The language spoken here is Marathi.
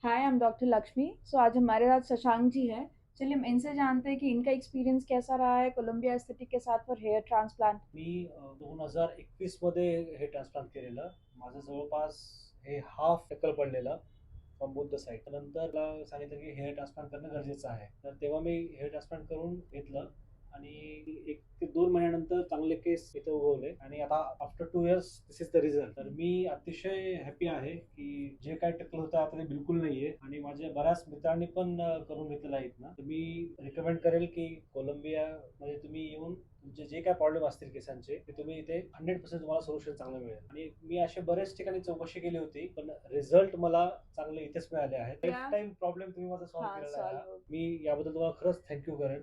High, I am doctor Lakshmi. So आज हमारे साथ शशांक जी हैं। चलिए हम इनसे जानते हैं कि इनका एक्सपीरियंस कैसा रहा है कोलंबिया एस्थेटिक के साथ फॉर हेयर ट्रांसप्लांट। मी 2021 मध्ये हे ट्रान्सप्लांट केलेलं. माझं जवळपास हे हाफ टक्कल पडलेलं फ्रॉम बोथ द साईड. नंतर मला सांगितलं की हेअर ट्रान्सप्लांट करणं गरजेचं आहे. तर तेव्हा मी हेअर ट्रान्सप्लांट करून घेतलं आणि 1 ते 2 महिन्यानंतर चांगले केस इथे उगवले आणि आता after 2 years this is the result. तर मी अतिशय हॅपी आहे की जे काय टक्कल होतं आता ते बिलकुल नाहीये आणि माझ्या बऱ्याच मित्रांनी पण करून घेतलेलं आहे इथनं. तर मी रिकमेंड करेल की कोलंबिया मध्ये तुम्ही येऊन तुमचे जे काय प्रॉब्लेम असतील केसांचे ते तुम्ही इथे 100% तुम्हाला सोल्युशन चांगलं मिळेल. आणि मी असे बरेच ठिकाणी चौकशी केली होती पण रिझल्ट मला चांगले इथेच मिळाले आहेत. लाईफ या टाईम प्रॉब्लेम तुम्ही माझा सॉल्व्ह हाँ, केलेला आहे हा. सॉल्व हो मी याबद्दल तुम्हाला खरंच थँक्यू करेन.